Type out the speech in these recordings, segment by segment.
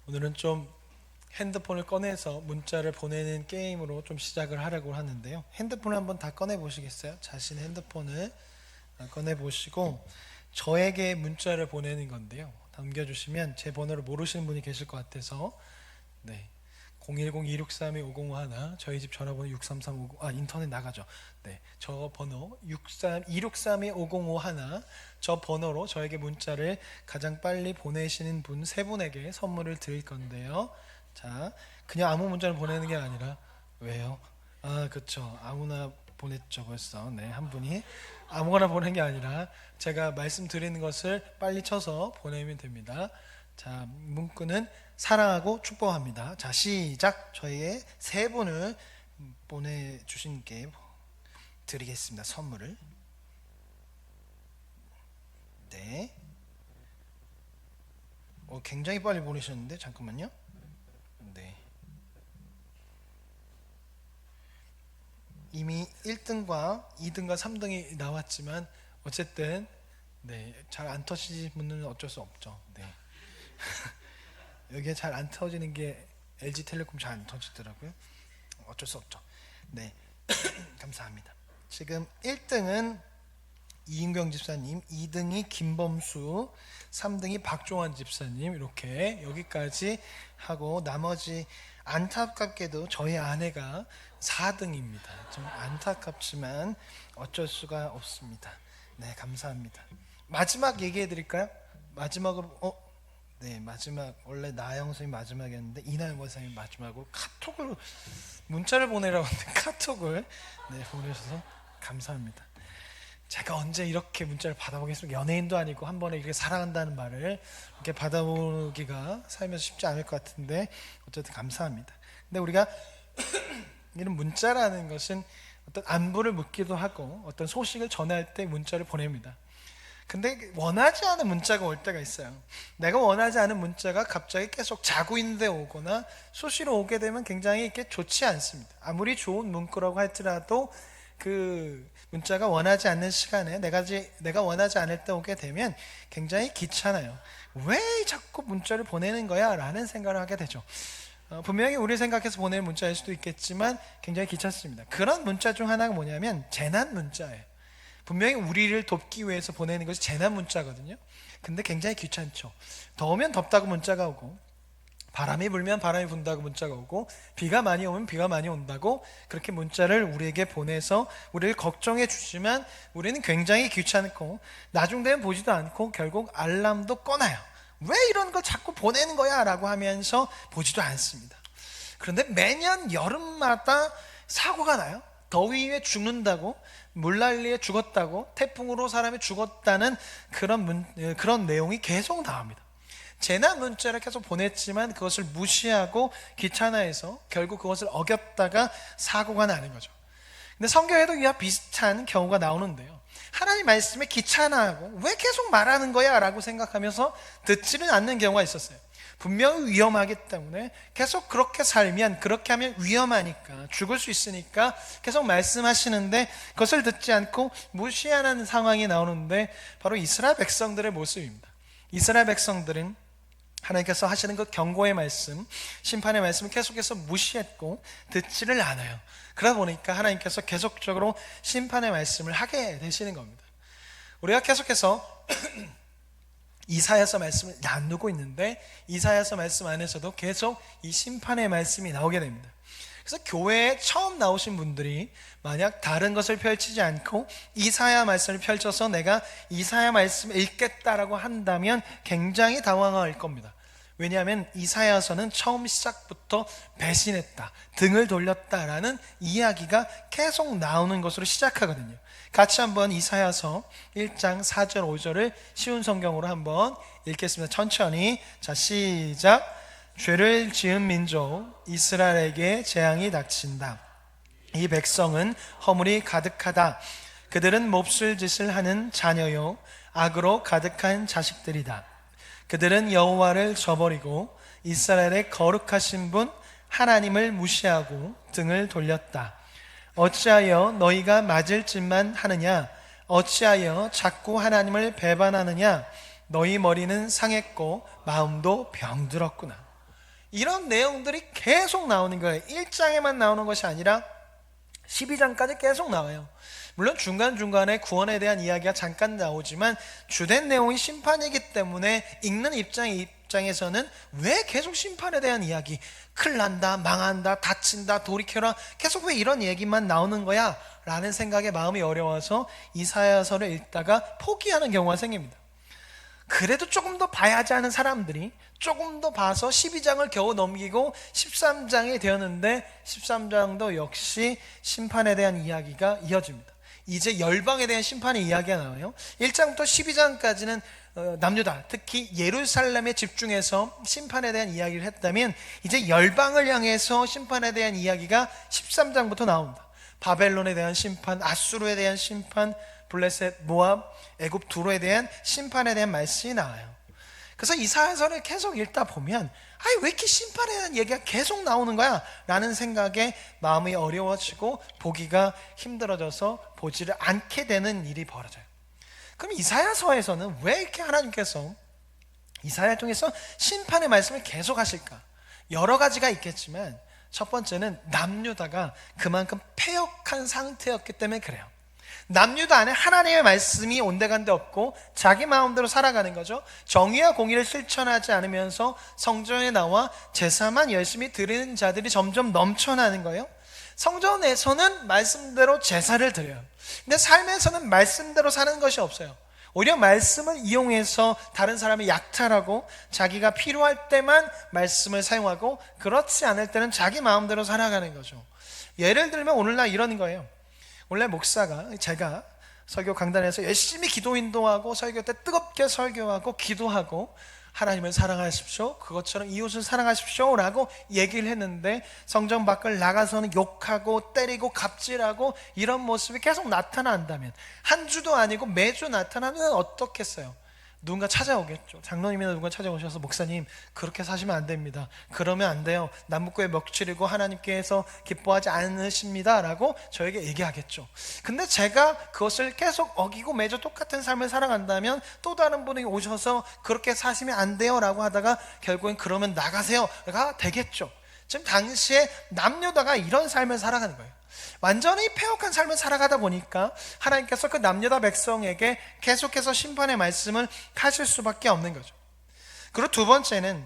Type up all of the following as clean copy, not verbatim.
오늘은 좀 핸드폰을 꺼내서 문자를 보내는 게임으로 좀 시작을 하려고 하는데요. 핸드폰을 한번 다 꺼내 보시겠어요? 자신의 핸드폰을 꺼내 보시고 저에게 문자를 보내는 건데요. 남겨주시면 제 번호를 모르시는 분이 계실 것 같아서, 네, 010-263-5051, 저희 집 전화번호 63350, 인터넷 나가죠. 네, 저 번호 262-63-5051, 저 번호로 저에게 문자를 가장 빨리 보내시는 분 세 분에게 선물을 드릴 건데요. 자, 그냥 아무 문자를 보내는 게 아니라, 왜요? 그쵸, 아무나 보냈죠 벌써. 네, 한 분이 아무거나 보낸 게 아니라 제가 말씀드리는 것을 빨리 쳐서 보내면 됩니다. 자, 문구는 사랑하고 축복합니다. 자, 시작. 저희의 세 분을 보내주신 게 드리겠습니다. 선물을. 네. 굉장히 빨리 보내셨는데 잠깐만요. 네. 이미 1등과 2등과 3등이 나왔지만 어쨌든, 네, 잘 안 터지는 분은 어쩔 수 없죠. 네. 여기에 잘 안 터지는 게 LG텔레콤 잘 안 터지더라고요. 어쩔 수 없죠. 네. 감사합니다. 지금 1등은 이인경 집사님, 2등이 김범수, 3등이 박종환 집사님, 이렇게 여기까지 하고, 나머지 안타깝게도 저희 아내가 4등입니다. 좀 안타깝지만 어쩔 수가 없습니다. 네, 감사합니다. 마지막 얘기해 드릴까요? 마지막으로, 네, 마지막, 원래 나영 선생님 마지막이었는데 이나영 선생님 마지막으로 카톡을, 문자를 보내라고 하는데 카톡을, 네, 보내셔서 감사합니다. 제가 언제 이렇게 문자를 받아보겠습니까? 연예인도 아니고 한 번에 이렇게 사랑한다는 말을 이렇게 받아보기가 살면서 쉽지 않을 것 같은데 어쨌든 감사합니다. 근데 우리가 이런 문자라는 것은 어떤 안부를 묻기도 하고 어떤 소식을 전할 때 문자를 보냅니다. 근데 원하지 않은 문자가 올 때가 있어요. 내가 원하지 않은 문자가 갑자기 계속 자고 있는데 오거나 수시로 오게 되면 굉장히 이렇게 좋지 않습니다. 아무리 좋은 문구라고 할지라도 그 문자가 원하지 않는 시간에 내가 원하지 않을 때 오게 되면 굉장히 귀찮아요. 왜 자꾸 문자를 보내는 거야? 라는 생각을 하게 되죠. 분명히 우리 생각해서 보내는 문자일 수도 있겠지만 굉장히 귀찮습니다. 그런 문자 중 하나가 뭐냐면 재난 문자예요. 분명히 우리를 돕기 위해서 보내는 것이 재난 문자거든요. 근데 굉장히 귀찮죠. 더우면 덥다고 문자가 오고, 바람이 불면 바람이 분다고 문자가 오고, 비가 많이 오면 비가 많이 온다고 그렇게 문자를 우리에게 보내서 우리를 걱정해 주지만 우리는 굉장히 귀찮고 나중 되면 보지도 않고 결국 알람도 꺼놔요. 왜 이런 걸 자꾸 보내는 거야? 라고 하면서 보지도 않습니다. 그런데 매년 여름마다 사고가 나요. 더위에 죽는다고, 물난리에 죽었다고, 태풍으로 사람이 죽었다는 그런 내용이 계속 나옵니다. 재난 문자를 계속 보냈지만 그것을 무시하고 귀찮아해서 결국 그것을 어겼다가 사고가 나는 거죠. 근데 성경에도 이와 비슷한 경우가 나오는데요. 하나님 말씀에 귀찮아하고 왜 계속 말하는 거야? 라고 생각하면서 듣지는 않는 경우가 있었어요. 분명히 위험하기 때문에 계속 그렇게 살면, 그렇게 하면 위험하니까, 죽을 수 있으니까 계속 말씀하시는데 그것을 듣지 않고 무시하는 상황이 나오는데 바로 이스라엘 백성들의 모습입니다. 이스라엘 백성들은 하나님께서 하시는 그 경고의 말씀, 심판의 말씀을 계속해서 무시했고 듣지를 않아요. 그러다 보니까 하나님께서 계속적으로 심판의 말씀을 하게 되시는 겁니다. 우리가 계속해서 이사야서 말씀을 나누고 있는데 이사야서 말씀 안에서도 계속 이 심판의 말씀이 나오게 됩니다. 그래서 교회에 처음 나오신 분들이 만약 다른 것을 펼치지 않고 이사야 말씀을 펼쳐서 내가 이사야 말씀을 읽겠다라고 한다면 굉장히 당황할 겁니다. 왜냐하면 이사야서는 처음 시작부터 배신했다, 등을 돌렸다라는 이야기가 계속 나오는 것으로 시작하거든요. 같이 한번 이사야서 1장 4절 5절을 쉬운 성경으로 한번 읽겠습니다. 천천히. 자, 시작. 죄를 지은 민족 이스라엘에게 재앙이 닥친다. 이 백성은 허물이 가득하다. 그들은 몹쓸 짓을 하는 자녀요 악으로 가득한 자식들이다. 그들은 여호와를 저버리고 이스라엘의 거룩하신 분 하나님을 무시하고 등을 돌렸다. 어찌하여 너희가 맞을 짓만 하느냐? 어찌하여 자꾸 하나님을 배반하느냐? 너희 머리는 상했고 마음도 병들었구나. 이런 내용들이 계속 나오는 거예요. 1장에만 나오는 것이 아니라 12장까지 계속 나와요. 물론 중간중간에 구원에 대한 이야기가 잠깐 나오지만 주된 내용이 심판이기 때문에 읽는 입장에서는 왜 계속 심판에 대한 이야기, 큰일 난다, 망한다, 다친다, 돌이켜라, 계속 왜 이런 얘기만 나오는 거야? 라는 생각에 마음이 어려워서 이사야서를 읽다가 포기하는 경우가 생깁니다. 그래도 조금 더 봐야지 하는 사람들이 조금 더 봐서 12장을 겨우 넘기고 13장이 되었는데 13장도 역시 심판에 대한 이야기가 이어집니다. 이제 열방에 대한 심판의 이야기가 나와요. 1장부터 12장까지는 남유다, 특히 예루살렘에 집중해서 심판에 대한 이야기를 했다면 이제 열방을 향해서 심판에 대한 이야기가 13장부터 나옵니다. 바벨론에 대한 심판, 아수르에 대한 심판, 블레셋, 모압, 애굽 두로에 대한 심판에 대한 말씀이 나와요. 그래서 이사야서를 계속 읽다 보면 왜 이렇게 심판에 대한 얘기가 계속 나오는 거야? 라는 생각에 마음이 어려워지고 보기가 힘들어져서 보지를 않게 되는 일이 벌어져요. 그럼 이사야서에서는 왜 이렇게 하나님께서 이사야 통해서 심판의 말씀을 계속 하실까? 여러 가지가 있겠지만 첫 번째는 남유다가 그만큼 패역한 상태였기 때문에 그래요. 남유다 안에 하나님의 말씀이 온데간데 없고 자기 마음대로 살아가는 거죠. 정의와 공의를 실천하지 않으면서 성전에 나와 제사만 열심히 드리는 자들이 점점 넘쳐나는 거예요. 성전에서는 말씀대로 제사를 드려요. 근데 삶에서는 말씀대로 사는 것이 없어요. 오히려 말씀을 이용해서 다른 사람을 약탈하고 자기가 필요할 때만 말씀을 사용하고 그렇지 않을 때는 자기 마음대로 살아가는 거죠. 예를 들면 오늘날 이런 거예요. 원래 목사가 제가 설교 강단에서 열심히 기도 인도하고 설교 때 뜨겁게 설교하고 기도하고 하나님을 사랑하십시오, 그것처럼 이웃을 사랑하십시오 라고 얘기를 했는데 성전 밖을 나가서는 욕하고 때리고 갑질하고 이런 모습이 계속 나타난다면, 한 주도 아니고 매주 나타나면 어떻겠어요? 누군가 찾아오겠죠. 장로님이나 누군가 찾아오셔서 목사님 그렇게 사시면 안 됩니다, 그러면 안 돼요, 남북구의 먹칠이고 하나님께서 기뻐하지 않으십니다 라고 저에게 얘기하겠죠. 근데 제가 그것을 계속 어기고 매주 똑같은 삶을 살아간다면 또 다른 분이 오셔서 그렇게 사시면 안 돼요 라고 하다가 결국엔 그러면 나가세요가 되겠죠. 지금 당시에 남유다가 이런 삶을 살아가는 거예요. 완전히 패역한 삶을 살아가다 보니까 하나님께서 그 남유다 백성에게 계속해서 심판의 말씀을 하실 수밖에 없는 거죠. 그리고 두 번째는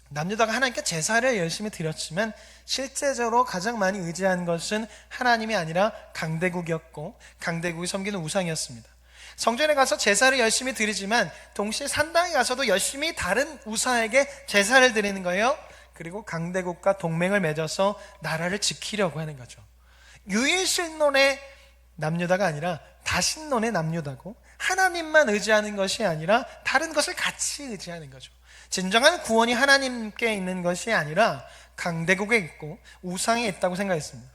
남유다가 하나님께 제사를 열심히 드렸지만 실제적으로 가장 많이 의지한 것은 하나님이 아니라 강대국이었고 강대국이 섬기는 우상이었습니다. 성전에 가서 제사를 열심히 드리지만 동시에 산당에 가서도 열심히 다른 우상에게 제사를 드리는 거예요. 그리고 강대국과 동맹을 맺어서 나라를 지키려고 하는 거죠. 유일신론의 남유다가 아니라 다신론의 남유다고, 하나님만 의지하는 것이 아니라 다른 것을 같이 의지하는 거죠. 진정한 구원이 하나님께 있는 것이 아니라 강대국에 있고 우상에 있다고 생각했습니다.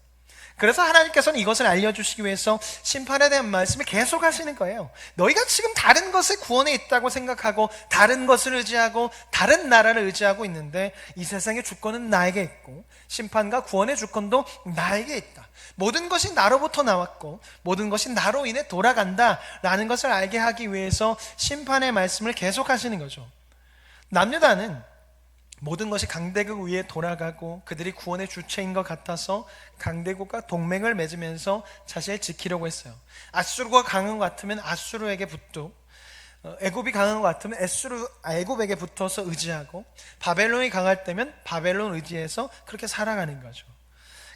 그래서 하나님께서는 이것을 알려주시기 위해서 심판에 대한 말씀을 계속 하시는 거예요. 너희가 지금 다른 것에 구원에 있다고 생각하고 다른 것을 의지하고 다른 나라를 의지하고 있는데 이 세상의 주권은 나에게 있고 심판과 구원의 주권도 나에게 있다. 모든 것이 나로부터 나왔고 모든 것이 나로 인해 돌아간다라는 것을 알게 하기 위해서 심판의 말씀을 계속 하시는 거죠. 남유다는 모든 것이 강대국 위에 돌아가고 그들이 구원의 주체인 것 같아서 강대국과 동맹을 맺으면서 자신을 지키려고 했어요. 아수르가 강한 것 같으면 아수르에게 붙고, 애굽이 강한 것 같으면 애굽에게 붙어서 의지하고, 바벨론이 강할 때면 바벨론 의지해서 그렇게 살아가는 거죠.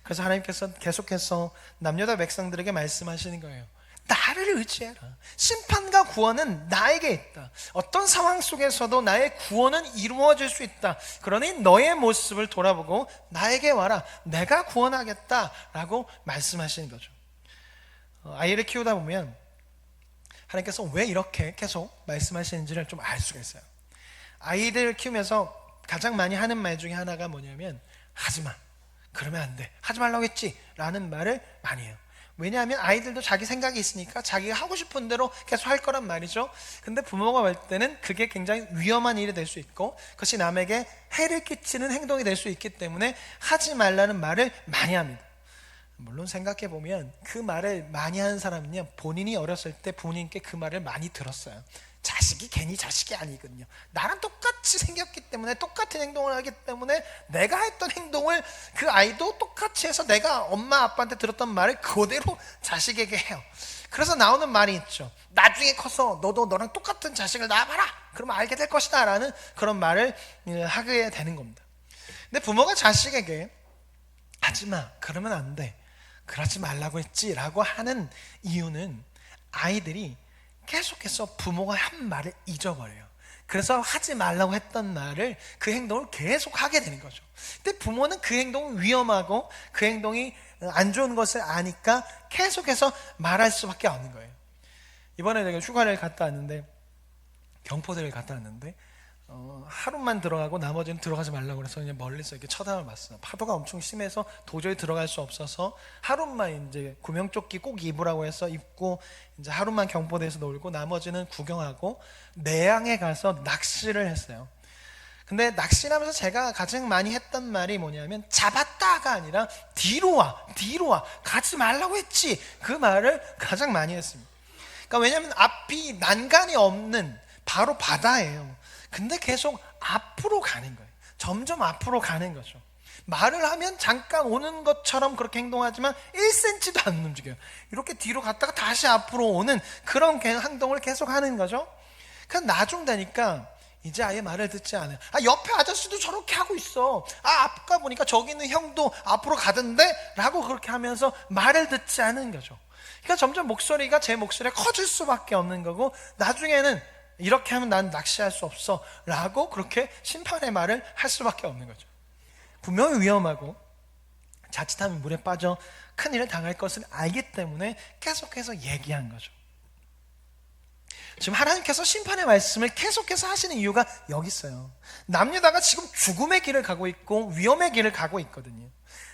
그래서 하나님께서 계속해서 남유다 백성들에게 말씀하시는 거예요. 나를 의지해라. 심판과 구원은 나에게 있다. 어떤 상황 속에서도 나의 구원은 이루어질 수 있다. 그러니 너의 모습을 돌아보고 나에게 와라. 내가 구원하겠다라고 말씀하시는 거죠. 아이를 키우다 보면 하나님께서 왜 이렇게 계속 말씀하시는지를 좀 알 수가 있어요. 아이들을 키우면서 가장 많이 하는 말 중에 하나가 뭐냐면 하지마, 그러면 안 돼, 하지 말라고 했지 라는 말을 많이 해요. 왜냐하면 아이들도 자기 생각이 있으니까 자기가 하고 싶은 대로 계속 할 거란 말이죠. 근데 부모가 볼 때는 그게 굉장히 위험한 일이 될 수 있고 그것이 남에게 해를 끼치는 행동이 될 수 있기 때문에 하지 말라는 말을 많이 합니다. 물론 생각해 보면 그 말을 많이 하는 사람은요, 본인이 어렸을 때 부모님께 그 말을 많이 들었어요. 자식이 괜히 자식이 아니거든요. 나랑 똑같이 생겼기 때문에 때문에, 똑같은 행동을 하기 때문에 내가 했던 행동을 그 아이도 똑같이 해서 내가 엄마 아빠한테 들었던 말을 그대로 자식에게 해요. 그래서 나오는 말이 있죠. 나중에 커서 너도 너랑 똑같은 자식을 낳아봐라, 그러면 알게 될 것이다 라는 그런 말을 하게 되는 겁니다. 근데 부모가 자식에게 하지마, 그러면 안 돼, 그러지 말라고 했지 라고 하는 이유는 아이들이 계속해서 부모가 한 말을 잊어버려요. 그래서 하지 말라고 했던 말을, 그 행동을 계속 하게 되는 거죠. 근데 부모는 그 행동이 위험하고 그 행동이 안 좋은 것을 아니까 계속해서 말할 수밖에 없는 거예요. 이번에 내가 휴가를 갔다 왔는데, 경포대를 갔다 왔는데 하루만 들어가고 나머지는 들어가지 말라고 그래서 그냥 멀리서 이렇게 쳐다만 봤어요. 파도가 엄청 심해서 도저히 들어갈 수 없어서 하루만 이제 구명조끼 꼭 입으라고 해서 입고 이제 하루만 경포대에서 놀고 나머지는 구경하고 내양에 가서 낚시를 했어요. 근데 낚시를 하면서 제가 가장 많이 했던 말이 뭐냐면 잡았다가 아니라 뒤로 와, 뒤로 와, 가지 말라고 했지, 그 말을 가장 많이 했습니다. 그러니까 왜냐하면 앞이 난간이 없는 바로 바다예요. 근데 계속 앞으로 가는 거예요. 점점 앞으로 가는 거죠. 말을 하면 잠깐 오는 것처럼 그렇게 행동하지만 1cm도 안 움직여요. 이렇게 뒤로 갔다가 다시 앞으로 오는 그런 행동을 계속 하는 거죠. 그래서 나중 되니까 이제 아예 말을 듣지 않아요. 옆에 아저씨도 저렇게 하고 있어, 아까 보니까 저기 있는 형도 앞으로 가던데 라고 그렇게 하면서 말을 듣지 않은 거죠. 그러니까 점점 목소리가 제 목소리가 커질 수밖에 없는 거고, 나중에는 이렇게 하면 난 낚시할 수 없어 라고 그렇게 심판의 말을 할 수밖에 없는 거죠. 분명히 위험하고 자칫하면 물에 빠져 큰일을 당할 것을 알기 때문에 계속해서 얘기한 거죠. 지금 하나님께서 심판의 말씀을 계속해서 하시는 이유가 여기 있어요. 남유다가 지금 죽음의 길을 가고 있고 위험의 길을 가고 있거든요.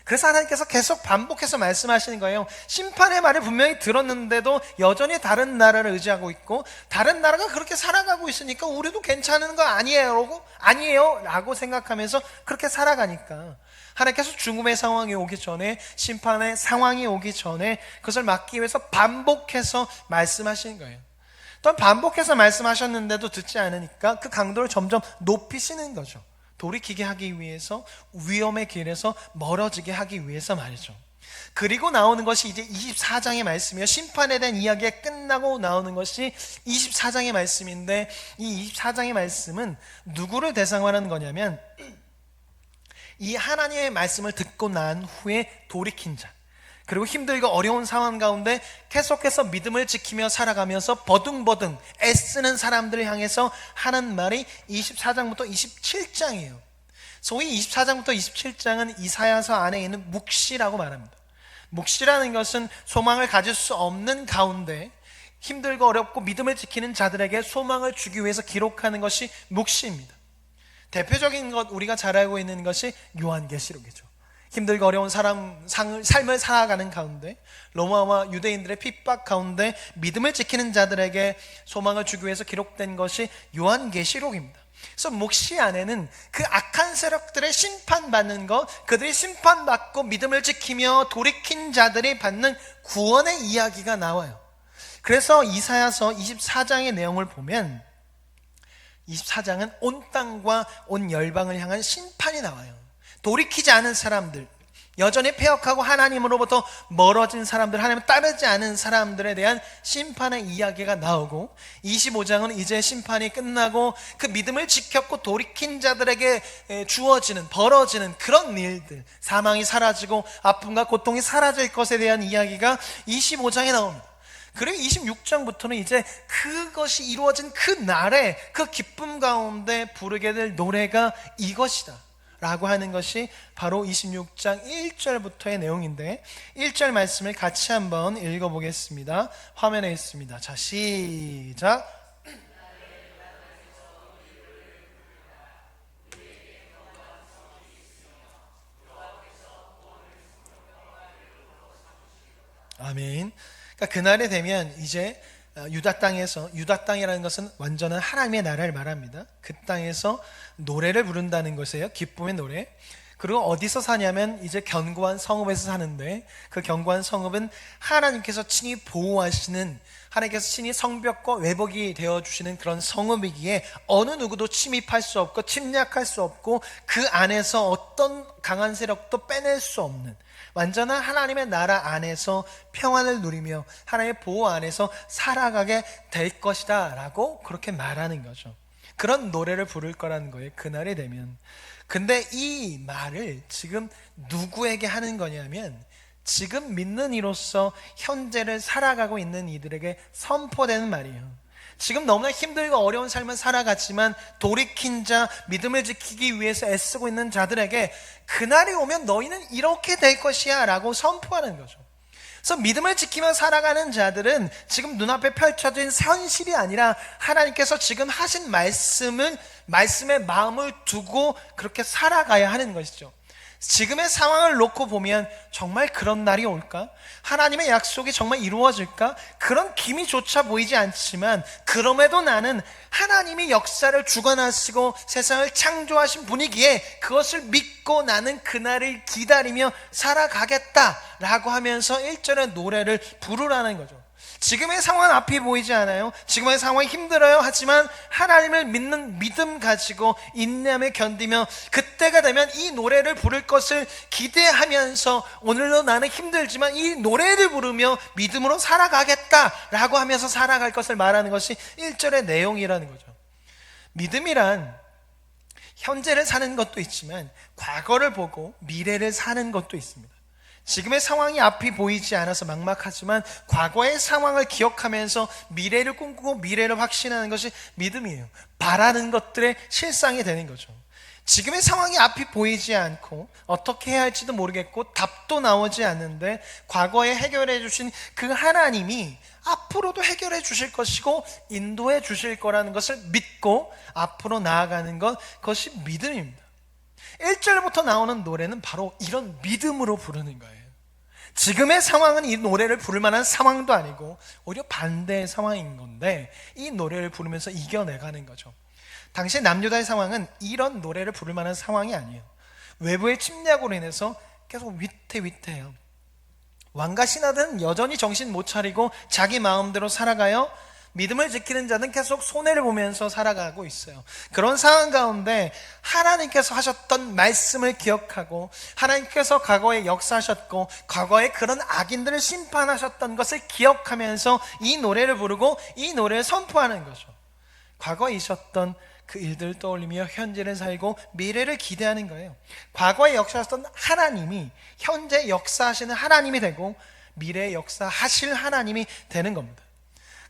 그래서 하나님께서 계속 반복해서 말씀하시는 거예요. 심판의 말을 분명히 들었는데도 여전히 다른 나라를 의지하고 있고 다른 나라가 그렇게 살아가고 있으니까 우리도 괜찮은 거 아니에요 라고 생각하면서 그렇게 살아가니까 하나님께서 죽음의 상황이 오기 전에, 심판의 상황이 오기 전에 그것을 막기 위해서 반복해서 말씀하시는 거예요. 또 반복해서 말씀하셨는데도 듣지 않으니까 그 강도를 점점 높이시는 거죠. 돌이키게 하기 위해서, 위험의 길에서 멀어지게 하기 위해서 말이죠. 그리고 나오는 것이 이제 24장의 말씀이에요. 심판에 대한 이야기가 끝나고 나오는 것이 24장의 말씀인데, 이 24장의 말씀은 누구를 대상으로 하는 거냐면 이 하나님의 말씀을 듣고 난 후에 돌이킨 자, 그리고 힘들고 어려운 상황 가운데 계속해서 믿음을 지키며 살아가면서 버둥버둥 애쓰는 사람들을 향해서 하는 말이 24장부터 27장이에요. 소위 24장부터 27장은 이사야서 안에 있는 묵시라고 말합니다. 묵시라는 것은 소망을 가질 수 없는 가운데 힘들고 어렵고 믿음을 지키는 자들에게 소망을 주기 위해서 기록하는 것이 묵시입니다. 대표적인 것, 우리가 잘 알고 있는 것이 요한계시록이죠. 힘들고 어려운 삶을 살아가는 가운데, 로마와 유대인들의 핍박 가운데 믿음을 지키는 자들에게 소망을 주기 위해서 기록된 것이 요한계시록입니다. 그래서 묵시 안에는 그 악한 세력들의 심판받는 것, 그들이 심판받고 믿음을 지키며 돌이킨 자들이 받는 구원의 이야기가 나와요. 그래서 이사야서 24장의 내용을 보면 24장은 온 땅과 온 열방을 향한 심판이 나와요. 돌이키지 않은 사람들, 여전히 패역하고 하나님으로부터 멀어진 사람들, 하나님을 따르지 않은 사람들에 대한 심판의 이야기가 나오고, 25장은 이제 심판이 끝나고 그 믿음을 지켰고 돌이킨 자들에게 주어지는, 벌어지는 그런 일들, 사망이 사라지고 아픔과 고통이 사라질 것에 대한 이야기가 25장에 나옵니다. 그리고 26장부터는 이제 그것이 이루어진 그 날에 그 기쁨 가운데 부르게 될 노래가 이것이다 라고 하는 것이 바로 26장 1절부터의 내용인데, 1절 말씀을 같이 한번 읽어보겠습니다. 화면에 있습니다. 자, 시작. 아멘. 그러니까 그날이 되면 이제 유다 땅에서, 유다 땅이라는 것은 완전한 하나님의 나라를 말합니다. 그 땅에서 노래를 부른다는 것이에요. 기쁨의 노래. 그리고 어디서 사냐면 이제 견고한 성읍에서 사는데, 그 견고한 성읍은 하나님께서 친히 보호하시는, 하나님께서 친히 성벽과 외벽이 되어주시는 그런 성읍이기에 어느 누구도 침입할 수 없고 침략할 수 없고 그 안에서 어떤 강한 세력도 빼낼 수 없는 완전한 하나님의 나라 안에서 평안을 누리며 하나님의 보호 안에서 살아가게 될 것이다 라고 그렇게 말하는 거죠. 그런 노래를 부를 거라는 거예요, 그날이 되면. 근데 이 말을 지금 누구에게 하는 거냐면 지금 믿는 이로서 현재를 살아가고 있는 이들에게 선포되는 말이에요. 지금 너무나 힘들고 어려운 삶을 살아갔지만 돌이킨 자, 믿음을 지키기 위해서 애쓰고 있는 자들에게 그날이 오면 너희는 이렇게 될 것이야 라고 선포하는 거죠. 그래서 믿음을 지키며 살아가는 자들은 지금 눈앞에 펼쳐진 현실이 아니라 하나님께서 지금 하신 말씀에 마음을 두고 그렇게 살아가야 하는 것이죠. 지금의 상황을 놓고 보면 정말 그런 날이 올까? 하나님의 약속이 정말 이루어질까? 그런 기미조차 보이지 않지만 그럼에도 나는 하나님이 역사를 주관하시고 세상을 창조하신 분이기에 그것을 믿고 나는 그날을 기다리며 살아가겠다라고 하면서 1절의 노래를 부르라는 거죠. 지금의 상황 앞이 보이지 않아요. 지금의 상황이 힘들어요. 하지만 하나님을 믿는 믿음 가지고 인내하며 견디며 그때가 되면 이 노래를 부를 것을 기대하면서 오늘도 나는 힘들지만 이 노래를 부르며 믿음으로 살아가겠다라고 하면서 살아갈 것을 말하는 것이 1절의 내용이라는 거죠. 믿음이란 현재를 사는 것도 있지만 과거를 보고 미래를 사는 것도 있습니다. 지금의 상황이 앞이 보이지 않아서 막막하지만 과거의 상황을 기억하면서 미래를 꿈꾸고 미래를 확신하는 것이 믿음이에요. 바라는 것들의 실상이 되는 거죠. 지금의 상황이 앞이 보이지 않고 어떻게 해야 할지도 모르겠고 답도 나오지 않는데 과거에 해결해 주신 그 하나님이 앞으로도 해결해 주실 것이고 인도해 주실 거라는 것을 믿고 앞으로 나아가는 것, 그것이 믿음입니다. 1절부터 나오는 노래는 바로 이런 믿음으로 부르는 거예요. 지금의 상황은 이 노래를 부를 만한 상황도 아니고 오히려 반대의 상황인 건데 이 노래를 부르면서 이겨내가는 거죠. 당시 남유다의 상황은 이런 노래를 부를 만한 상황이 아니에요. 외부의 침략으로 인해서 계속 위태위태해요. 왕과 신하들은 여전히 정신 못 차리고 자기 마음대로 살아가요. 믿음을 지키는 자는 계속 손해를 보면서 살아가고 있어요. 그런 상황 가운데 하나님께서 하셨던 말씀을 기억하고 하나님께서 과거에 역사하셨고 과거에 그런 악인들을 심판하셨던 것을 기억하면서 이 노래를 부르고 이 노래를 선포하는 거죠. 과거에 있었던 그 일들을 떠올리며 현재를 살고 미래를 기대하는 거예요. 과거에 역사하셨던 하나님이 현재 역사하시는 하나님이 되고 미래에 역사하실 하나님이 되는 겁니다.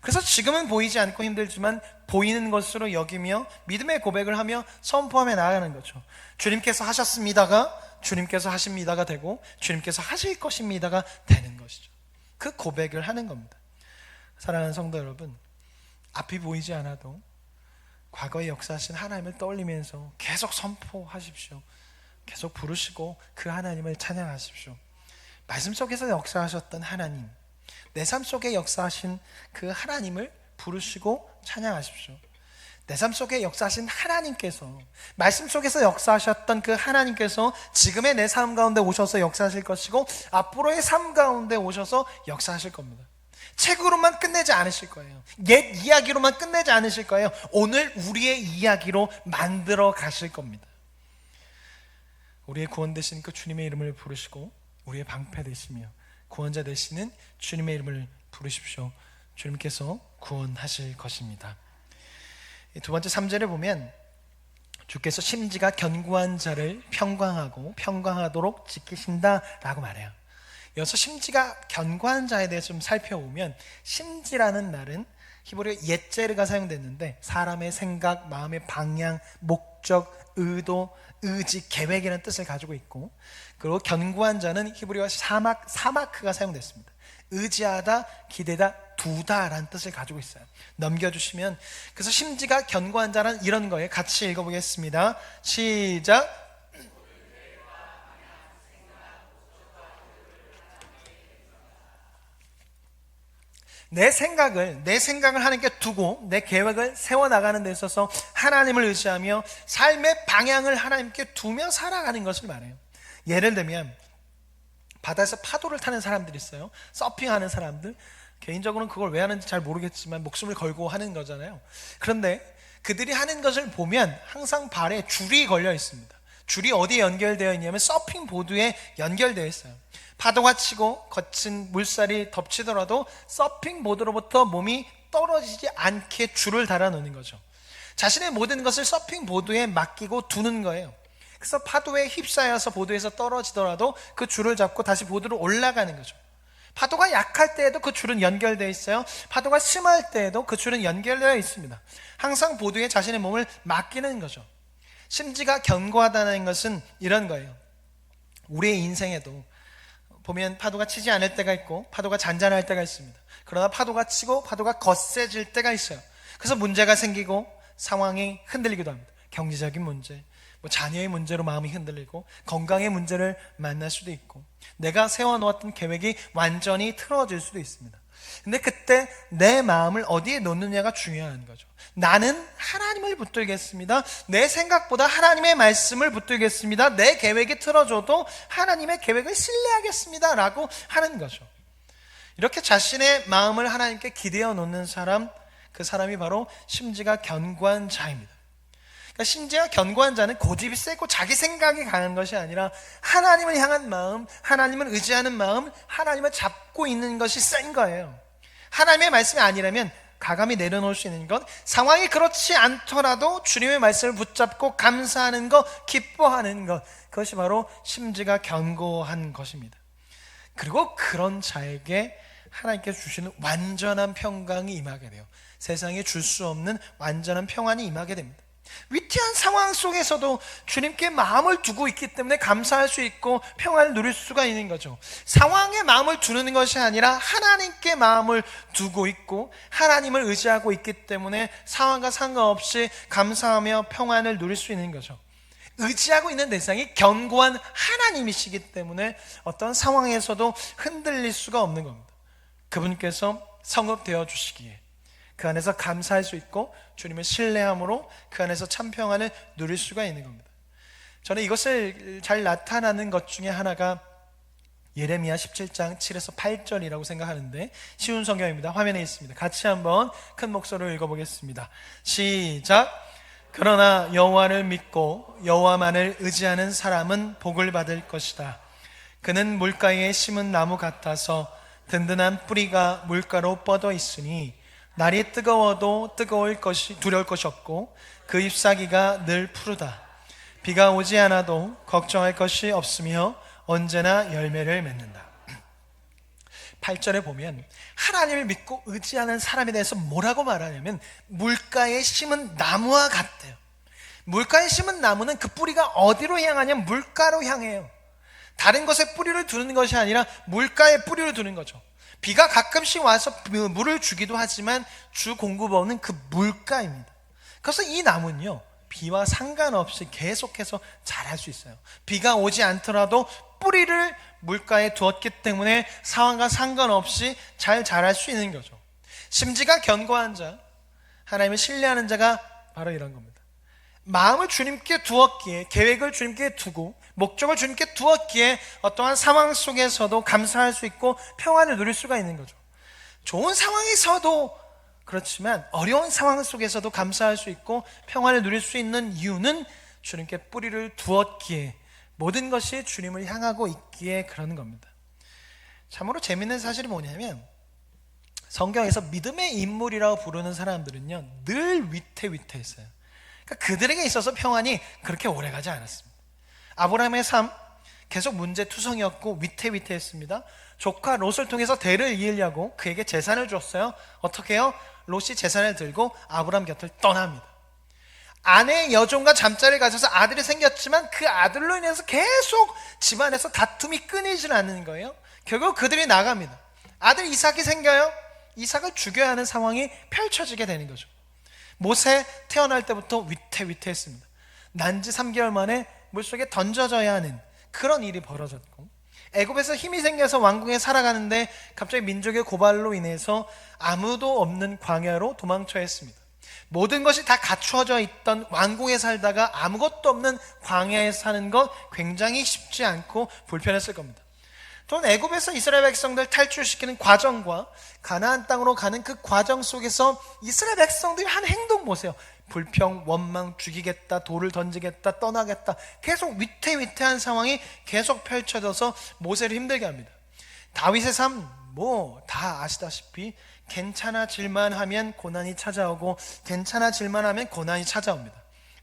그래서 지금은 보이지 않고 힘들지만 보이는 것으로 여기며 믿음의 고백을 하며 선포하며 나아가는 거죠. 주님께서 하셨습니다가 주님께서 하십니다가 되고 주님께서 하실 것입니다가 되는 것이죠. 그 고백을 하는 겁니다. 사랑하는 성도 여러분, 앞이 보이지 않아도 과거에 역사하신 하나님을 떠올리면서 계속 선포하십시오. 계속 부르시고 그 하나님을 찬양하십시오. 말씀 속에서 역사하셨던 하나님, 내 삶 속에 역사하신 그 하나님을 부르시고 찬양하십시오. 내 삶 속에 역사하신 하나님께서, 말씀 속에서 역사하셨던 그 하나님께서 지금의 내 삶 가운데 오셔서 역사하실 것이고 앞으로의 삶 가운데 오셔서 역사하실 겁니다. 책으로만 끝내지 않으실 거예요. 옛 이야기로만 끝내지 않으실 거예요. 오늘 우리의 이야기로 만들어 가실 겁니다. 우리의 구원 되신 그 주님의 이름을 부르시고 우리의 방패 되시며 구원자 되시는 주님의 이름을 부르십시오. 주님께서 구원하실 것입니다. 두 번째 3절에 보면 주께서 심지가 견고한 자를 평강하고 평강하도록 지키신다라고 말해요. 여기서 심지가 견고한 자에 대해서 좀 살펴보면 심지라는 말은 히브리어 예제르가 사용됐는데 사람의 생각, 마음의 방향, 목적, 의도, 의지, 계획이라는 뜻을 가지고 있고 그리고 견고한 자는 히브리어 사마크가 사용됐습니다. 의지하다, 기대다, 두다라는 뜻을 가지고 있어요. 넘겨주시면 그래서 심지가 견고한 자는 이런 거예요. 같이 읽어보겠습니다. 시작. 내 생각을 하나님께 두고 내 계획을 세워나가는 데 있어서 하나님을 의지하며 삶의 방향을 하나님께 두며 살아가는 것을 말해요. 예를 들면 바다에서 파도를 타는 사람들이 있어요. 서핑하는 사람들. 개인적으로는 그걸 왜 하는지 잘 모르겠지만 목숨을 걸고 하는 거잖아요. 그런데 그들이 하는 것을 보면 항상 발에 줄이 걸려 있습니다. 줄이 어디에 연결되어 있냐면 서핑 보드에 연결되어 있어요. 파도가 치고 거친 물살이 덮치더라도 서핑 보드로부터 몸이 떨어지지 않게 줄을 달아 놓는 거죠. 자신의 모든 것을 서핑 보드에 맡기고 두는 거예요. 그래서 파도에 휩싸여서 보드에서 떨어지더라도 그 줄을 잡고 다시 보드로 올라가는 거죠. 파도가 약할 때에도 그 줄은 연결되어 있어요. 파도가 심할 때에도 그 줄은 연결되어 있습니다. 항상 보드에 자신의 몸을 맡기는 거죠. 심지가 견고하다는 것은 이런 거예요. 우리의 인생에도 보면 파도가 치지 않을 때가 있고 파도가 잔잔할 때가 있습니다. 그러나 파도가 치고 파도가 거세질 때가 있어요. 그래서 문제가 생기고 상황이 흔들리기도 합니다. 경제적인 문제, 자녀의 문제로 마음이 흔들리고 건강의 문제를 만날 수도 있고 내가 세워놓았던 계획이 완전히 틀어질 수도 있습니다. 근데 그때 내 마음을 어디에 놓느냐가 중요한 거죠. 나는 하나님을 붙들겠습니다. 내 생각보다 하나님의 말씀을 붙들겠습니다. 내 계획이 틀어져도 하나님의 계획을 신뢰하겠습니다 라고 하는 거죠. 이렇게 자신의 마음을 하나님께 기대어 놓는 사람, 그 사람이 바로 심지가 견고한 자입니다. 심지어 견고한 자는 고집이 세고 자기 생각이 강한 것이 아니라 하나님을 향한 마음, 하나님을 의지하는 마음, 하나님을 잡고 있는 것이 센 거예요. 하나님의 말씀이 아니라면 가감히 내려놓을 수 있는 것, 상황이 그렇지 않더라도 주님의 말씀을 붙잡고 감사하는 것, 기뻐하는 것, 그것이 바로 심지가 견고한 것입니다. 그리고 그런 자에게 하나님께서 주시는 완전한 평강이 임하게 돼요. 세상에 줄 수 없는 완전한 평안이 임하게 됩니다. 위태한 상황 속에서도 주님께 마음을 두고 있기 때문에 감사할 수 있고 평안을 누릴 수가 있는 거죠. 상황에 마음을 두는 것이 아니라 하나님께 마음을 두고 있고 하나님을 의지하고 있기 때문에 상황과 상관없이 감사하며 평안을 누릴 수 있는 거죠. 의지하고 있는 대상이 견고한 하나님이시기 때문에 어떤 상황에서도 흔들릴 수가 없는 겁니다. 그분께서 성읍되어 주시기에 그 안에서 감사할 수 있고 주님을 신뢰함으로 그 안에서 참 평안을 누릴 수가 있는 겁니다. 저는 이것을 잘 나타나는 것 중에 하나가 예레미야 17장 7에서 8절이라고 생각하는데 쉬운 성경입니다. 화면에 있습니다. 같이 한번 큰 목소리로 읽어보겠습니다. 시작. 그러나 여호와를 믿고 여호와만을 의지하는 사람은 복을 받을 것이다. 그는 물가에 심은 나무 같아서 든든한 뿌리가 물가로 뻗어 있으니 날이 뜨거워도 두려울 것이 없고 그 잎사귀가 늘 푸르다. 비가 오지 않아도 걱정할 것이 없으며 언제나 열매를 맺는다. 8절에 보면 하나님을 믿고 의지하는 사람에 대해서 뭐라고 말하냐면 물가에 심은 나무와 같대요. 물가에 심은 나무는 그 뿌리가 어디로 향하냐면 물가로 향해요. 다른 것에 뿌리를 두는 것이 아니라 물가에 뿌리를 두는 거죠. 비가 가끔씩 와서 물을 주기도 하지만 주 공급원은 그 물가입니다. 그래서 이 나무는요 비와 상관없이 계속해서 자랄 수 있어요. 비가 오지 않더라도 뿌리를 물가에 두었기 때문에 상황과 상관없이 잘 자랄 수 있는 거죠. 심지가 견고한 자, 하나님을 신뢰하는 자가 바로 이런 겁니다. 마음을 주님께 두었기에, 계획을 주님께 두고 목적을 주님께 두었기에 어떠한 상황 속에서도 감사할 수 있고 평안을 누릴 수가 있는 거죠. 좋은 상황에서도 그렇지만 어려운 상황 속에서도 감사할 수 있고 평안을 누릴 수 있는 이유는 주님께 뿌리를 두었기에, 모든 것이 주님을 향하고 있기에 그러는 겁니다. 참으로 재밌는 사실이 뭐냐면 성경에서 믿음의 인물이라고 부르는 사람들은요 늘 위태위태했어요. 그러니까 그들에게 있어서 평안이 그렇게 오래가지 않았습니다. 아브라함의 삶 계속 문제투성이었고 위태위태했습니다. 조카 롯을 통해서 대를 이으려고 그에게 재산을 줬어요. 어떻게 해요? 롯이 재산을 들고 아브라함 곁을 떠납니다. 아내의 여종과 잠자리를 가져서 아들이 생겼지만 그 아들로 인해서 계속 집안에서 다툼이 끊이질 않는 거예요. 결국 그들이 나갑니다. 아들 이삭이 생겨요. 이삭을 죽여야 하는 상황이 펼쳐지게 되는 거죠. 모세 태어날 때부터 위태위태했습니다. 난지 3개월 만에 물속에 던져져야 하는 그런 일이 벌어졌고, 애굽에서 힘이 생겨서 왕궁에 살아가는데 갑자기 민족의 고발로 인해서 아무도 없는 광야로 도망쳐야 했습니다. 모든 것이 다 갖추어져 있던 왕궁에 살다가 아무것도 없는 광야에 사는 것 굉장히 쉽지 않고 불편했을 겁니다. 또는 애굽에서 이스라엘 백성들 탈출시키는 과정과 가나안 땅으로 가는 그 과정 속에서 이스라엘 백성들이 한 행동 보세요. 불평, 원망, 죽이겠다, 돌을 던지겠다, 떠나겠다, 계속 위태위태한 상황이 계속 펼쳐져서 모세를 힘들게 합니다. 다윗의 삶 뭐 다 아시다시피 괜찮아질만 하면 고난이 찾아오고 괜찮아질만 하면 고난이 찾아옵니다.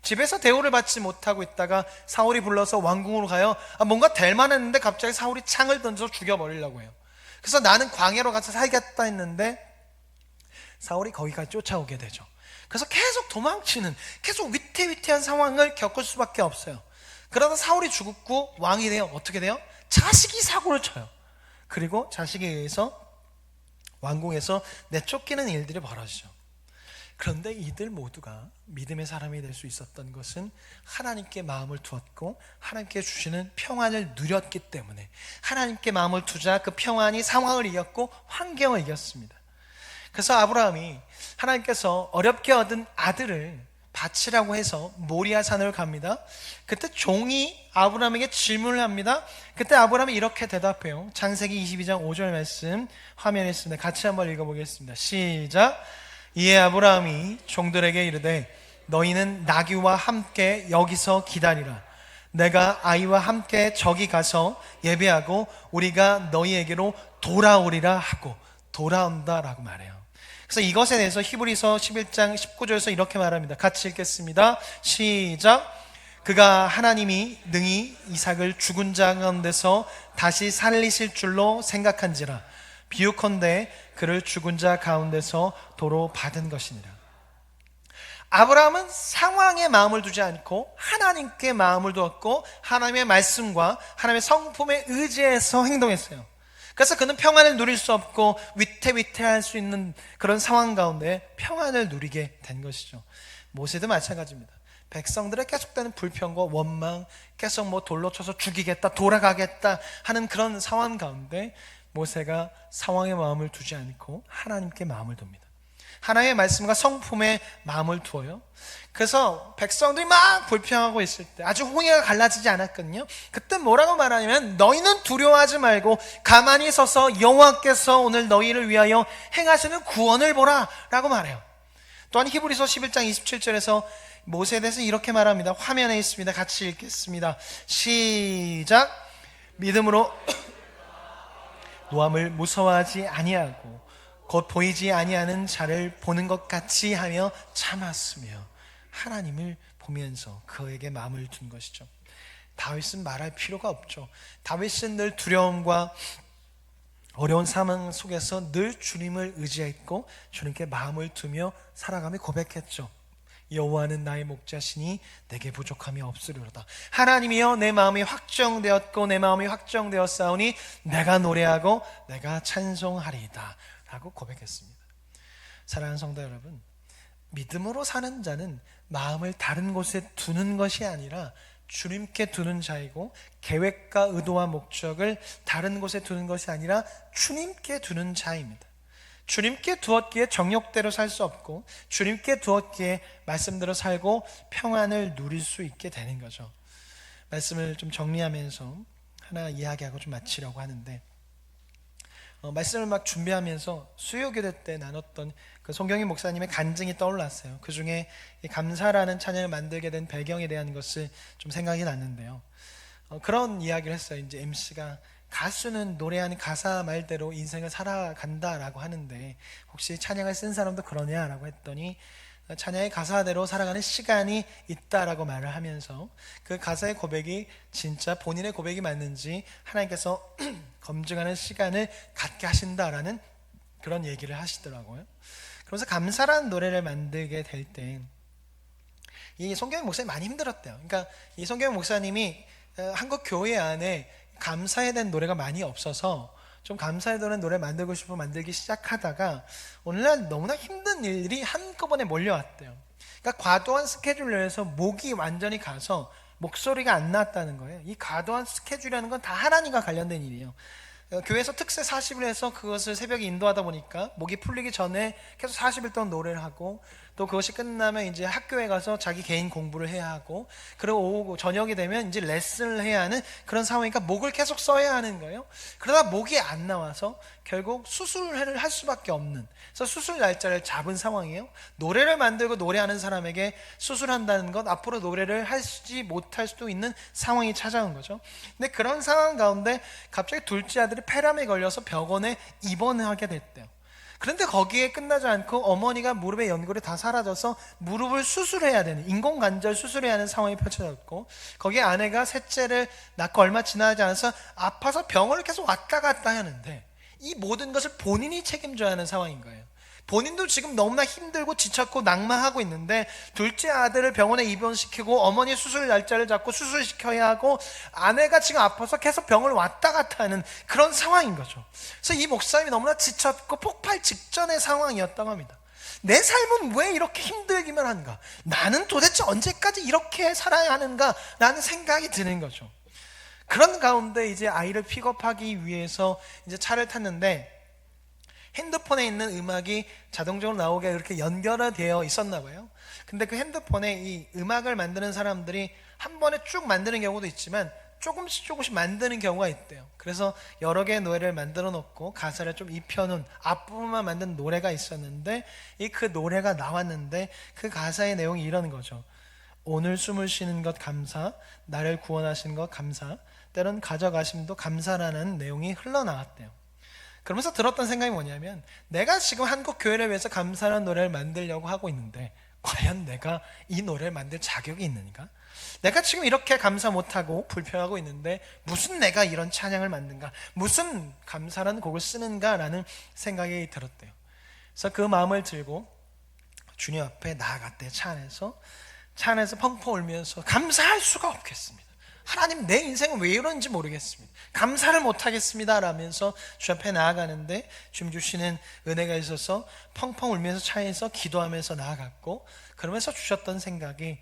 집에서 대우를 받지 못하고 있다가 사울이 불러서 왕궁으로 가요. 뭔가 될 만했는데 갑자기 사울이 창을 던져서 죽여버리려고 해요. 그래서 나는 광야로 가서 살겠다 했는데 사울이 거기까지 쫓아오게 되죠. 그래서 계속 도망치는, 계속 위태위태한 상황을 겪을 수밖에 없어요. 그러다 사울이 죽고 왕이 돼요. 어떻게 돼요? 자식이 사고를 쳐요. 그리고 자식에 의해서 왕궁에서 내쫓기는 일들이 벌어지죠. 그런데 이들 모두가 믿음의 사람이 될 수 있었던 것은 하나님께 마음을 두었고 하나님께 주시는 평안을 누렸기 때문에, 하나님께 마음을 두자 그 평안이 상황을 이겼고 환경을 이겼습니다. 그래서 아브라함이 하나님께서 어렵게 얻은 아들을 바치라고 해서 모리아 산을 갑니다. 그때 종이 아브라함에게 질문을 합니다. 그때 아브라함이 이렇게 대답해요. 창세기 22장 5절 말씀 화면에 있습니다. 같이 한번 읽어보겠습니다. 시작. 이에 아브라함이 종들에게 이르되 너희는 나귀와 함께 여기서 기다리라. 내가 아이와 함께 저기 가서 예배하고 우리가 너희에게로 돌아오리라 하고 돌아온다라고 말해요. 그래서 이것에 대해서 히브리서 11장 19절에서 이렇게 말합니다. 같이 읽겠습니다. 시작. 그가 하나님이 능히 이삭을 죽은 자 가운데서 다시 살리실 줄로 생각한지라. 비유컨대 그를 죽은 자 가운데서 도로 받은 것이니라. 아브라함은 상황에 마음을 두지 않고 하나님께 마음을 두었고 하나님의 말씀과 하나님의 성품에 의지해서 행동했어요. 그래서 그는 평안을 누릴 수 없고 위태위태할 수 있는 그런 상황 가운데 평안을 누리게 된 것이죠. 모세도 마찬가지입니다. 백성들의 계속되는 불평과 원망, 계속 돌로 쳐서 죽이겠다, 돌아가겠다 하는 그런 상황 가운데 모세가 상황에 마음을 두지 않고 하나님께 마음을 둡니다. 하나님의 말씀과 성품에 마음을 두어요. 그래서 백성들이 막 불평하고 있을 때 아주 홍해가 갈라지지 않았거든요. 그때 뭐라고 말하냐면 너희는 두려워하지 말고 가만히 서서 여호와께서 오늘 너희를 위하여 행하시는 구원을 보라 라고 말해요. 또한 히브리서 11장 27절에서 모세에 대해서 이렇게 말합니다. 화면에 있습니다. 같이 읽겠습니다. 시작. 믿음으로 노함을 무서워하지 아니하고 곧 보이지 아니하는 자를 보는 것 같이 하며 참았으며 하나님을 보면서 그에게 마음을 둔 것이죠. 다윗은 말할 필요가 없죠. 다윗은 늘 두려움과 어려운 상황 속에서 늘 주님을 의지했고 주님께 마음을 두며 살아가며 고백했죠. 여호와는 나의 목자시니 내게 부족함이 없으리로다. 하나님이여 내 마음이 확정되었고 내 마음이 확정되었사오니 내가 노래하고 내가 찬송하리이다 라고 고백했습니다. 사랑하는 성도 여러분, 믿음으로 사는 자는 마음을 다른 곳에 두는 것이 아니라 주님께 두는 자이고 계획과 의도와 목적을 다른 곳에 두는 것이 아니라 주님께 두는 자입니다. 주님께 두었기에 정욕대로 살 수 없고 주님께 두었기에 말씀대로 살고 평안을 누릴 수 있게 되는 거죠. 말씀을 좀 정리하면서 하나 이야기하고 좀 마치려고 하는데 말씀을 막 준비하면서 수요교대 때 나눴던 그 송경희 목사님의 간증이 떠올랐어요. 그 중에 감사라는 찬양을 만들게 된 배경에 대한 것을 좀 생각이 났는데요. 그런 이야기를 했어요. 이제 MC가 가수는 노래하는 가사 말대로 인생을 살아간다라고 하는데 혹시 찬양을 쓴 사람도 그러냐라고 했더니 찬양의 가사대로 살아가는 시간이 있다라고 말을 하면서 그 가사의 고백이 진짜 본인의 고백이 맞는지 하나님께서 검증하는 시간을 갖게 하신다라는 그런 얘기를 하시더라고요. 그러면서 감사라는 노래를 만들게 될 때 이 송경희 목사님이 많이 힘들었대요. 그러니까 이 송경희 목사님이 한국 교회 안에 감사에 대한 노래가 많이 없어서 좀 감사에 대한 노래 만들고 싶어 만들기 시작하다가 오늘날 너무나 힘든 일들이 한꺼번에 몰려왔대요. 그러니까 과도한 스케줄로 해서 목이 완전히 가서 목소리가 안 나왔다는 거예요. 이 과도한 스케줄이라는 건 다 하나님과 관련된 일이에요. 교회에서 특세 40일 해서 그것을 새벽에 인도하다 보니까 목이 풀리기 전에 계속 40일 동안 노래를 하고, 또 그것이 끝나면 이제 학교에 가서 자기 개인 공부를 해야 하고, 그리고 오후 저녁이 되면 이제 레슨을 해야 하는 그런 상황이니까 목을 계속 써야 하는 거예요. 그러다 목이 안 나와서 결국 수술을 할 수밖에 없는, 그래서 수술 날짜를 잡은 상황이에요. 노래를 만들고 노래하는 사람에게 수술한다는 것, 앞으로 노래를 하지 못할 수도 있는 상황이 찾아온 거죠. 근데 그런 상황 가운데 갑자기 둘째 아들이 폐렴에 걸려서 병원에 입원하게 됐대요. 그런데 거기에 끝나지 않고 어머니가 무릎의 연골이 다 사라져서 무릎을 수술해야 되는, 인공관절 수술해야 하는 상황이 펼쳐졌고, 거기에 아내가 셋째를 낳고 얼마 지나지 않아서 아파서 병원을 계속 왔다 갔다 하는데, 이 모든 것을 본인이 책임져야 하는 상황인 거예요. 본인도 지금 너무나 힘들고 지쳤고 낙마하고 있는데, 둘째 아들을 병원에 입원시키고 어머니 수술 날짜를 잡고 수술시켜야 하고, 아내가 지금 아파서 계속 병원을 왔다 갔다 하는 그런 상황인 거죠. 그래서 이 목사님이 너무나 지쳤고 폭발 직전의 상황이었다고 합니다. 내 삶은 왜 이렇게 힘들기만 한가? 나는 도대체 언제까지 이렇게 살아야 하는가? 라는 생각이 드는 거죠. 그런 가운데 이제 아이를 픽업하기 위해서 이제 차를 탔는데, 핸드폰에 있는 음악이 자동적으로 나오게 이렇게 연결되어 있었나 봐요. 근데 그 핸드폰에 이 음악을 만드는 사람들이 한 번에 쭉 만드는 경우도 있지만 조금씩 만드는 경우가 있대요. 그래서 여러 개의 노래를 만들어 놓고 가사를 좀 입혀놓은 앞부분만 만든 노래가 있었는데, 그 노래가 나왔는데 그 가사의 내용이 이런 거죠. 오늘 숨을 쉬는 것 감사, 나를 구원하신 것 감사, 때론 가져가심도 감사라는 내용이 흘러나왔대요. 그러면서 들었던 생각이 뭐냐면, 내가 지금 한국 교회를 위해서 감사라는 노래를 만들려고 하고 있는데 과연 내가 이 노래를 만들 자격이 있는가? 내가 지금 이렇게 감사 못하고 불평하고 있는데 무슨 내가 이런 찬양을 만든가? 무슨 감사라는 곡을 쓰는가? 라는 생각이 들었대요. 그래서 그 마음을 들고 주님 앞에 나아갔대요. 차 안에서 펑펑 울면서 감사할 수가 없겠습니다. 하나님, 내 인생은 왜 이런지 모르겠습니다. 감사를 못하겠습니다 라면서 주 앞에 나아가는데, 주님 주시는 은혜가 있어서 펑펑 울면서 차에서 기도하면서 나아갔고, 그러면서 주셨던 생각이,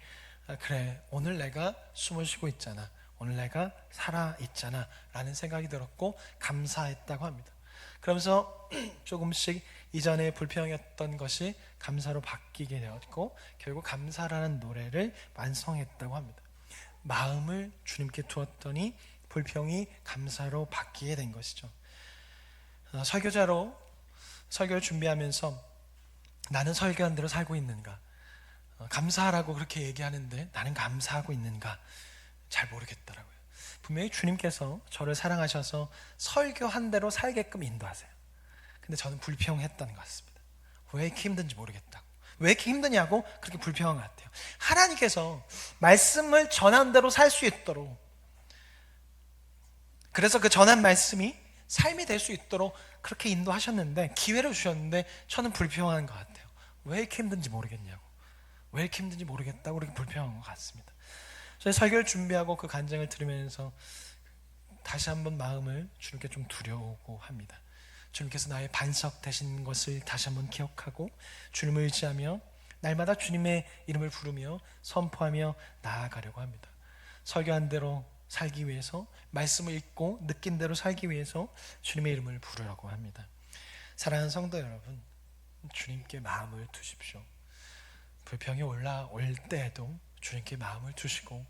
그래, 오늘 내가 숨을 쉬고 있잖아, 오늘 내가 살아있잖아 라는 생각이 들었고 감사했다고 합니다. 그러면서 조금씩 이전에 불평했던 것이 감사로 바뀌게 되었고, 결국 감사라는 노래를 완성했다고 합니다. 마음을 주님께 두었더니 불평이 감사로 바뀌게 된 것이죠. 설교자로 설교를 준비하면서 나는 설교한 대로 살고 있는가? 감사하라고 그렇게 얘기하는데 나는 감사하고 있는가? 잘 모르겠더라고요. 분명히 주님께서 저를 사랑하셔서 설교한 대로 살게끔 인도하세요. 근데 저는 불평했던 것 같습니다. 왜 이렇게 힘든지 모르겠다고. 왜 이렇게 힘드냐고 그렇게 불평한 것 같아요. 하나님께서 말씀을 전한 대로 살 수 있도록, 그래서 그 전한 말씀이 삶이 될 수 있도록 그렇게 인도하셨는데, 기회를 주셨는데 저는 불평한 것 같아요. 왜 이렇게 힘든지 모르겠냐고, 왜 이렇게 힘든지 모르겠다고 그렇게 불평한 것 같습니다. 저희 설교를 준비하고 그 간증을 들으면서 다시 한번 마음을 주님께 좀 두려우고 합니다. 주님께서 나의 반석 되신 것을 다시 한번 기억하고 주님을 의지하며 날마다 주님의 이름을 부르며 선포하며 나아가려고 합니다. 설교한 대로 살기 위해서, 말씀을 읽고 느낀 대로 살기 위해서 주님의 이름을 부르려고 합니다. 사랑하는 성도 여러분, 주님께 마음을 두십시오. 불평이 올라올 때에도 주님께 마음을 두시고,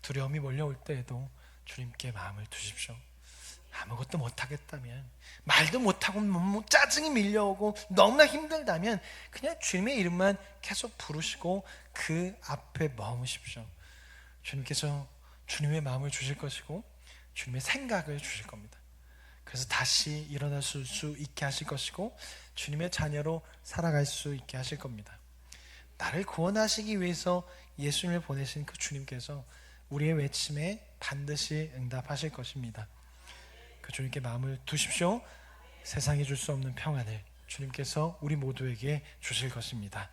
두려움이 몰려올 때에도 주님께 마음을 두십시오. 아무것도 못하겠다면, 말도 못하고 짜증이 밀려오고 너무나 힘들다면 그냥 주님의 이름만 계속 부르시고 그 앞에 머무십시오. 주님께서 주님의 마음을 주실 것이고 주님의 생각을 주실 겁니다. 그래서 다시 일어나실 수 있게 하실 것이고 주님의 자녀로 살아갈 수 있게 하실 겁니다. 나를 구원하시기 위해서 예수님을 보내신 그 주님께서 우리의 외침에 반드시 응답하실 것입니다. 그 주님께 마음을 두십시오. 세상이 줄 수 없는 평안을 주님께서 우리 모두에게 주실 것입니다.